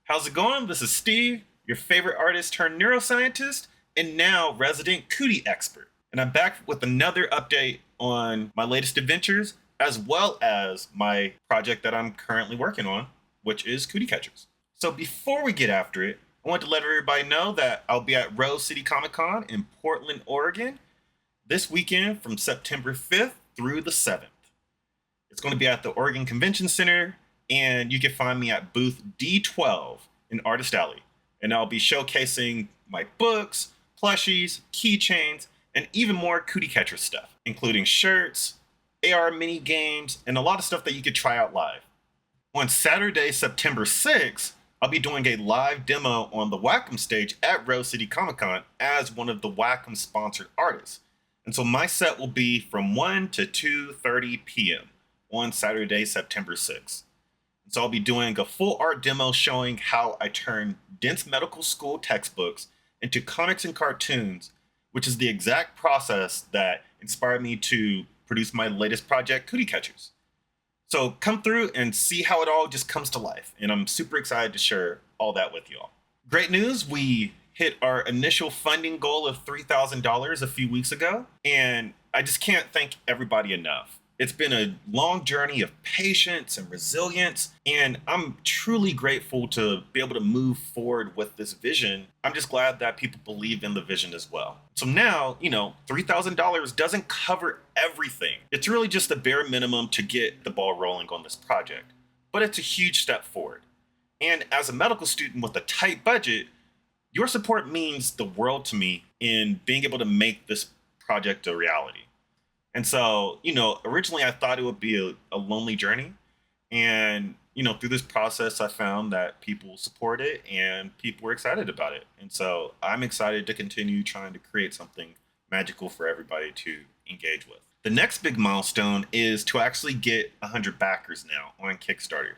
How's it going? This is Steve, your favorite artist turned neuroscientist, and now resident Cütie expert. And I'm back with another update on my latest adventures, as well as my project that I'm currently working on, which is Cütie Catcherz. So before we get after it, I want to let everybody know that I'll be at Rose City Comic Con in Portland, Oregon, this weekend from September 5th through the 7th. It's going to be at the Oregon Convention Center, and you can find me at booth D12 in Artist Alley. And I'll be showcasing my books, plushies, keychains, and even more Cütie Catcherz stuff, including shirts, AR mini games, and a lot of stuff that you could try out live. On Saturday, September 6th, I'll be doing a live demo on the Wacom stage at Rose City Comic Con as one of the Wacom sponsored artists. And so my set will be from 1 to 2:30 p.m. on Saturday, September 6th. So I'll be doing a full art demo showing how I turn dense medical school textbooks into comics and cartoons, which is the exact process that inspired me to produce my latest project, Cütie Catcherz. So come through and see how it all just comes to life. And I'm super excited to share all that with you all. Great news, we hit our initial funding goal of $3,000 a few weeks ago. And I just can't thank everybody enough. It's been a long journey of patience and resilience, and I'm truly grateful to be able to move forward with this vision. I'm just glad that people believe in the vision as well. So now, $3,000 doesn't cover everything. It's really just the bare minimum to get the ball rolling on this project, but it's a huge step forward. And as a medical student with a tight budget, your support means the world to me in being able to make this project a reality. And so, originally I thought it would be a lonely journey. And, through this process, I found that people support it and people were excited about it. And so I'm excited to continue trying to create something magical for everybody to engage with. The next big milestone is to actually get 100 backers now on Kickstarter.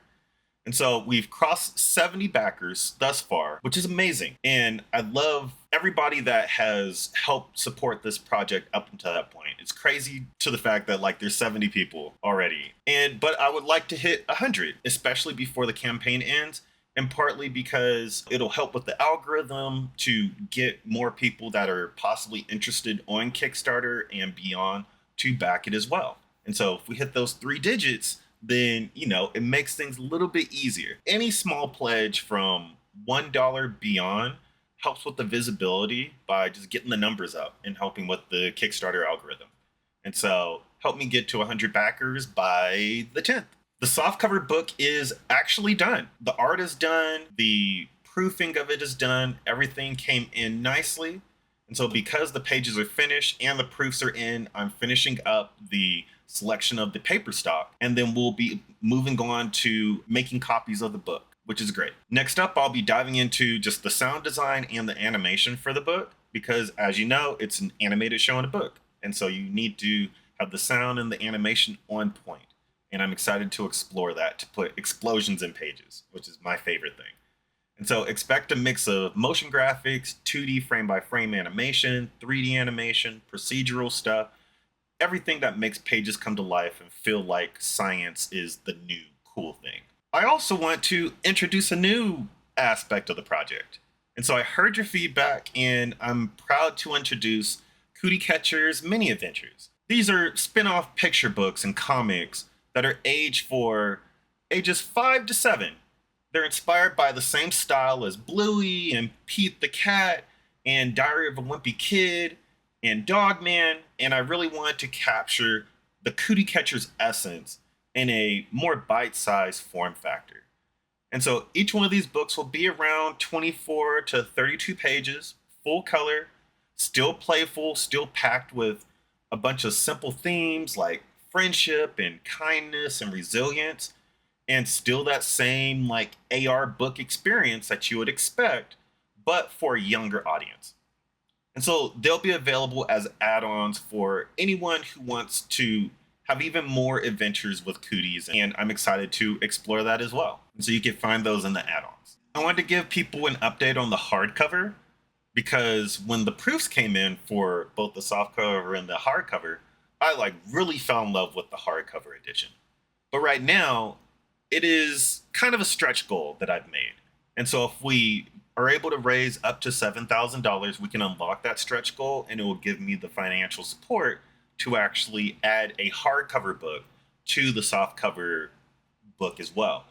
And so we've crossed 70 backers thus far, which is amazing. And I love everybody that has helped support this project up until that point. It's crazy to the fact that there's 70 people already. But I would like to hit 100, especially before the campaign ends. And partly because it'll help with the algorithm to get more people that are possibly interested on Kickstarter and beyond to back it as well. And so if we hit those 3 digits, then, it makes things a little bit easier. Any small pledge from $1 beyond helps with the visibility by just getting the numbers up and helping with the Kickstarter algorithm. And so help me get to 100 backers by the 10th. The softcover book is actually done. The art is done. The proofing of it is done. Everything came in nicely. And so because the pages are finished and the proofs are in, I'm finishing up the selection of the paper stock, and then we'll be moving on to making copies of the book, which is great. Next up, I'll be diving into just the sound design and the animation for the book, because as you know, it's an animated show and a book. And so you need to have the sound and the animation on point. And I'm excited to explore that, to put explosions in pages, which is my favorite thing. And so expect a mix of motion graphics, 2D frame-by-frame animation, 3D animation, procedural stuff, everything that makes pages come to life and feel like science is the new cool thing. I also want to introduce a new aspect of the project. And so I heard your feedback, and I'm proud to introduce Cütie Catcherz Mini Adventures. These are spin-off picture books and comics that are aged for ages 5 to 7. They're inspired by the same style as Bluey and Pete the Cat and Diary of a Wimpy Kid and Dogman, and I really wanted to capture the Cütie Catcherz essence in a more bite-sized form factor. And so each one of these books will be around 24 to 32 pages, full color, still playful, still packed with a bunch of simple themes like friendship and kindness and resilience, and still that same AR book experience that you would expect, but for a younger audience. And so they'll be available as add-ons for anyone who wants to have even more adventures with Cüties, and I'm excited to explore that as well. And so you can find those in the add-ons. I wanted to give people an update on the hardcover, because when the proofs came in for both the softcover and the hardcover, I really fell in love with the hardcover edition. But right now, it is kind of a stretch goal that I've made. And so if we are able to raise up to $7,000, we can unlock that stretch goal, and it will give me the financial support to actually add a hardcover book to the softcover book as well.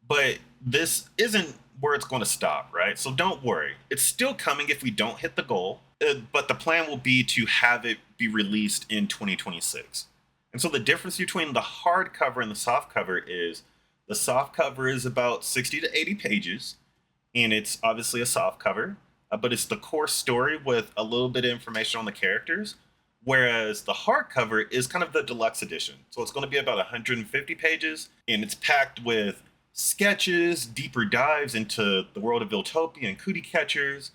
But this isn't where it's going to stop, right? So don't worry. It's still coming if we don't hit the goal, but the plan will be to have it be released in 2026. And so the difference between the hardcover and the softcover is the softcover is about 60 to 80 pages, and it's obviously a softcover, but it's the core story with a little bit of information on the characters. Whereas the hardcover is kind of the deluxe edition. So it's going to be about 150 pages, and it's packed with sketches, deeper dives into the world of Viltopia and Cütie Catcherz,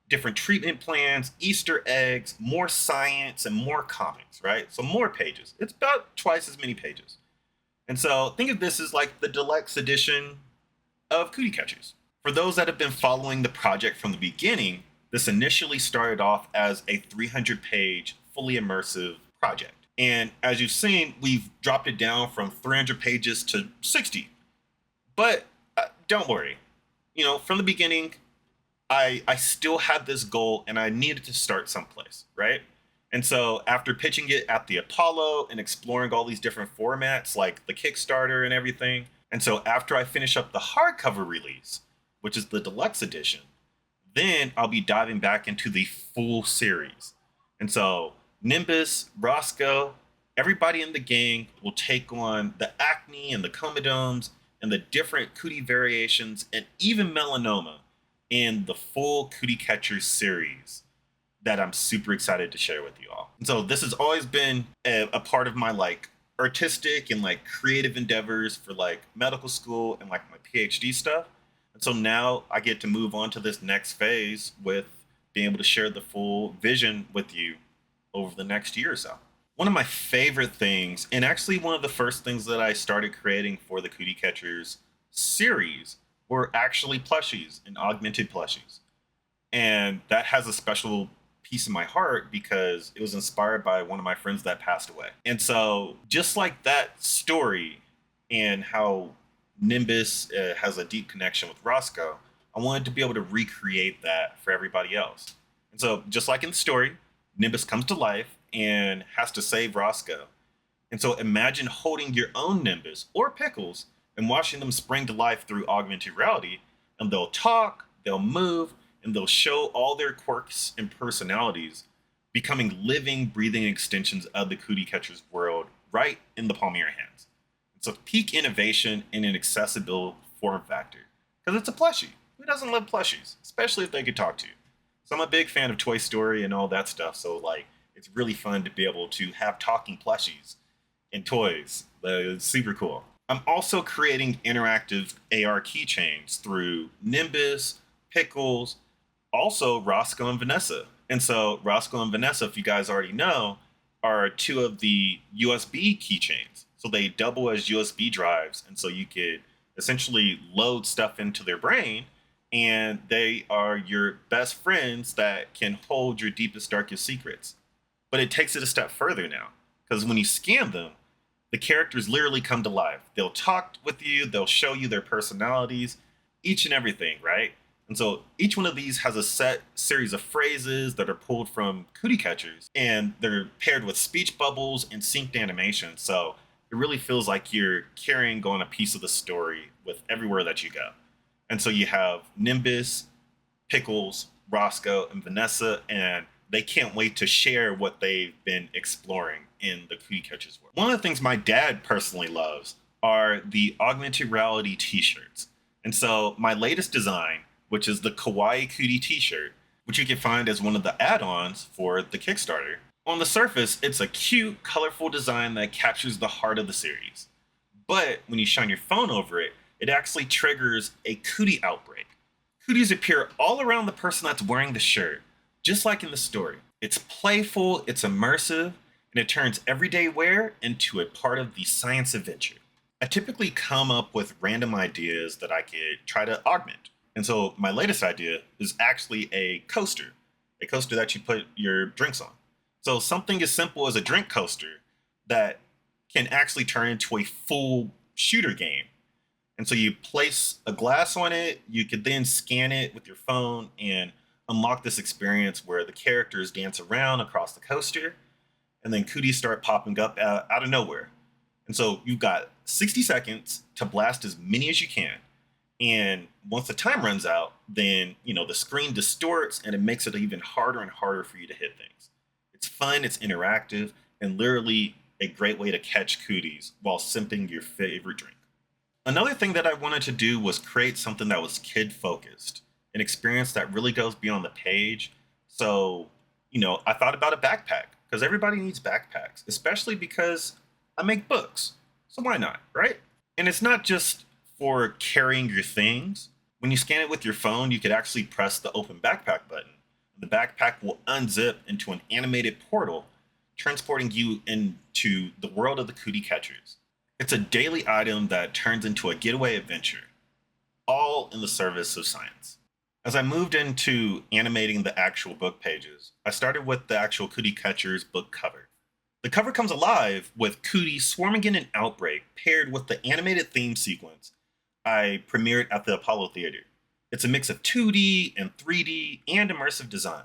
different treatment plans, Easter eggs, more science, and more comics, right? So more pages. It's about twice as many pages. And so think of this as like the deluxe edition of Cütie Catcherz. For those that have been following the project from the beginning, this initially started off as a 300-page, fully immersive project. And as you've seen, we've dropped it down from 300 pages to 60. But don't worry. From the beginning, I still had this goal, and I needed to start someplace, right? And so after pitching it at the Apollo and exploring all these different formats like the Kickstarter and everything, and so after I finish up the hardcover release, which is the deluxe edition, then I'll be diving back into the full series. And so Nimbus, Roscoe, everybody in the gang will take on the acne and the comedones and the different Cütie variations and even melanoma in the full Cütie Catcherz series that I'm super excited to share with you all. And so this has always been a part of my artistic and creative endeavors for medical school and my PhD stuff. And so now I get to move on to this next phase with being able to share the full vision with you over the next year or so. One of my favorite things, and actually one of the first things that I started creating for the Cütie Catcherz series, were actually plushies and augmented plushies. And that has a special piece in my heart because it was inspired by one of my friends that passed away. And so just like that story and how Nimbus has a deep connection with Roscoe, I wanted to be able to recreate that for everybody else. And so just like in the story, Nimbus comes to life and has to save Roscoe. And so imagine holding your own Nimbus or Pickles and watching them spring to life through augmented reality, and they'll talk, they'll move, and they'll show all their quirks and personalities, becoming living, breathing extensions of the Cütie Catcherz world right in the palm of your hands. It's a peak innovation in an accessible form factor because it's a plushie. Who doesn't love plushies, especially if they could talk to you? So I'm a big fan of Toy Story and all that stuff. So it's really fun to be able to have talking plushies and toys. It's super cool. I'm also creating interactive AR keychains through Nimbus, Pickles, also Roscoe and Vanessa. And so Roscoe and Vanessa, if you guys already know, are two of the USB keychains. So they double as USB drives. And so you could essentially load stuff into their brain, and they are your best friends that can hold your deepest, darkest secrets. But it takes it a step further now, because when you scan them, the characters literally come to life. They'll talk with you, they'll show you their personalities, each and everything, right? And so each one of these has a set series of phrases that are pulled from Cütie Catcherz, and they're paired with speech bubbles and synced animation. So it really feels like you're carrying on a piece of the story with everywhere that you go. And so you have Nimbus, Pickles, Roscoe, and Vanessa, and they can't wait to share what they've been exploring in the Cütie Catcherz world. One of the things my dad personally loves are the augmented reality t-shirts. And so my latest design, which is the Kawaii Cütie t-shirt, which you can find as one of the add-ons for the Kickstarter. On the surface, it's a cute, colorful design that captures the heart of the series. But when you shine your phone over it, it actually triggers a Cütie outbreak. Cüties appear all around the person that's wearing the shirt, just like in the story. It's playful, it's immersive, and it turns everyday wear into a part of the science adventure. I typically come up with random ideas that I could try to augment. And so my latest idea is actually a coaster that you put your drinks on. So something as simple as a drink coaster that can actually turn into a full shooter game. And so you place a glass on it, you could then scan it with your phone and unlock this experience where the characters dance around across the coaster, and then cooties start popping up out of nowhere. And so you've got 60 seconds to blast as many as you can. And once the time runs out, then the screen distorts and it makes it even harder and harder for you to hit things. It's fun, it's interactive, and literally a great way to catch cooties while sipping your favorite drink. Another thing that I wanted to do was create something that was kid focused, an experience that really goes beyond the page. So, I thought about a backpack because everybody needs backpacks, especially because I make books. So why not, right? And it's not just for carrying your things. When you scan it with your phone, you could actually press the open backpack button. The backpack will unzip into an animated portal, transporting you into the world of the Cütie Catcherz. It's a daily item that turns into a getaway adventure, all in the service of science. As I moved into animating the actual book pages, I started with the actual Cütie Catcherz book cover. The cover comes alive with Cutie swarming in an outbreak paired with the animated theme sequence I premiered at the Apollo Theater. It's a mix of 2D and 3D and immersive design.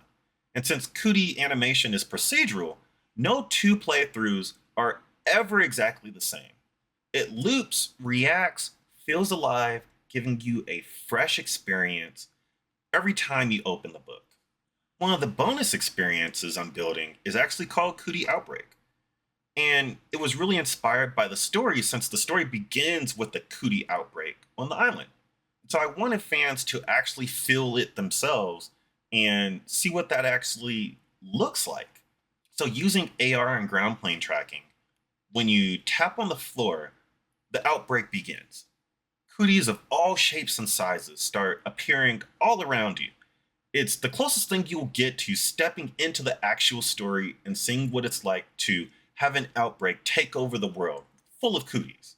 And since Cutie animation is procedural, no two playthroughs are ever exactly the same. It loops, reacts, feels alive, giving you a fresh experience every time you open the book. One of the bonus experiences I'm building is actually called Cutie Outbreak. And it was really inspired by the story since the story begins with the Cutie outbreak on the island. So I wanted fans to actually feel it themselves and see what that actually looks like. So using AR and ground plane tracking, when you tap on the floor, the outbreak begins. Cooties of all shapes and sizes start appearing all around you. It's the closest thing you'll get to stepping into the actual story and seeing what it's like to have an outbreak take over the world, full of cooties.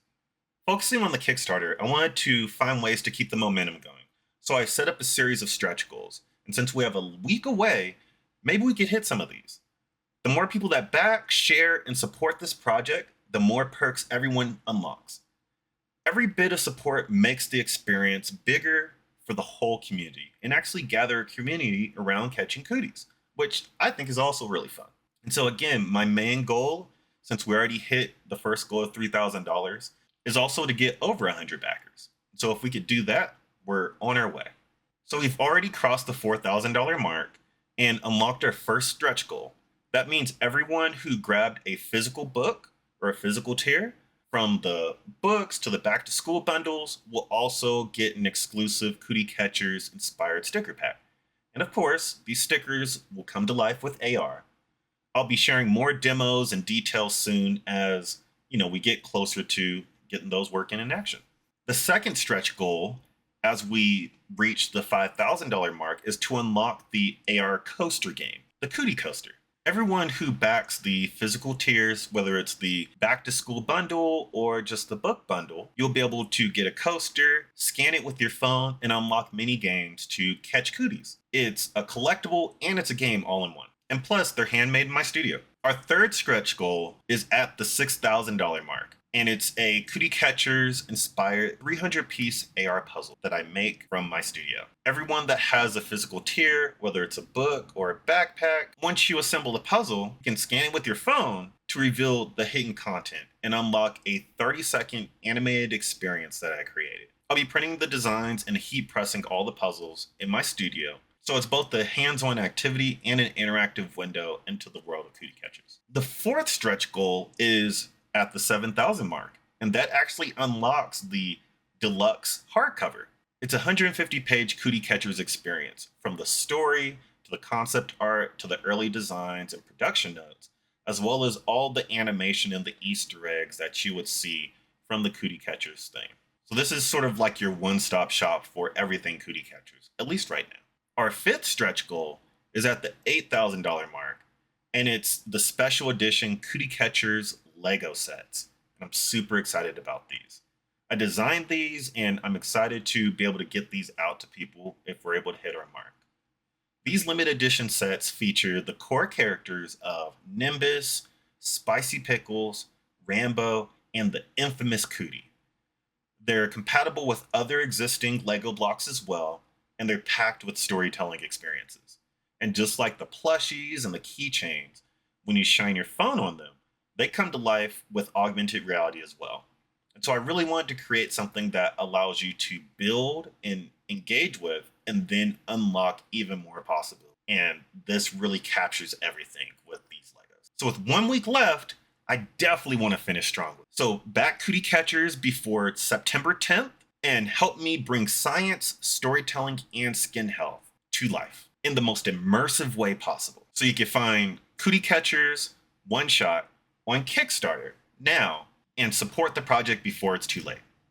Focusing on the Kickstarter, I wanted to find ways to keep the momentum going. So I set up a series of stretch goals. And since we have a week away, maybe we could hit some of these. The more people that back, share, and support this project, the more perks everyone unlocks. Every bit of support makes the experience bigger for the whole community and actually gather a community around catching cooties, which I think is also really fun. And so again, my main goal, since we already hit the first goal of $3,000, is also to get over 100 backers. So if we could do that, we're on our way. So we've already crossed the $4,000 mark and unlocked our first stretch goal. That means everyone who grabbed a physical book or a physical tier, from the books to the back to school bundles, will also get an exclusive Cütie Catcherz inspired sticker pack. And of course, these stickers will come to life with AR. I'll be sharing more demos and details soon as, we get closer to getting those working in action. The second stretch goal, as we reach the $5,000 mark, is to unlock the AR coaster game, the Cütie Coaster. Everyone who backs the physical tiers, whether it's the back to school bundle or just the book bundle, you'll be able to get a coaster, scan it with your phone, and unlock mini games to catch cooties. It's a collectible and it's a game all in one. And plus, they're handmade in my studio. Our third stretch goal is at the $6,000 mark. And it's a Cütie Catcherz inspired 300-piece AR puzzle that I make from my studio. Everyone that has a physical tier, whether it's a book or a backpack, once you assemble the puzzle, you can scan it with your phone to reveal the hidden content and unlock a 30-second animated experience that I created. I'll be printing the designs and heat pressing all the puzzles in my studio, so it's both a hands-on activity and an interactive window into the world of Cütie Catcherz. The fourth stretch goal is at the 7,000 mark, and that actually unlocks the deluxe hardcover. It's a 150-page Cütie Catcherz experience, from the story to the concept art to the early designs and production notes, as well as all the animation and the Easter eggs that you would see from the Cütie Catcherz thing. So this is sort of like your one-stop shop for everything Cütie Catcherz, at least right now. Our fifth stretch goal is at the $8,000 mark, and it's the special edition Cütie Catcherz Lego sets. And I'm super excited about these. I designed these, and I'm excited to be able to get these out to people if we're able to hit our mark. These limited edition sets feature the core characters of Nimbus, Spicy Pickles, Rambo, and the infamous Cutie. They're compatible with other existing Lego blocks as well, and they're packed with storytelling experiences. And just like the plushies and the keychains, when you shine your phone on them, they come to life with augmented reality as well. And so I really wanted to create something that allows you to build and engage with and then unlock even more possibilities. And this really captures everything with these Legos. So with 1 week left, I definitely want to finish strongly. So back Cütie Catcherz before September 10th and help me bring science, storytelling, and skin health to life in the most immersive way possible. So you can find Cütie Catcherz one shot on Kickstarter now and support the project before it's too late.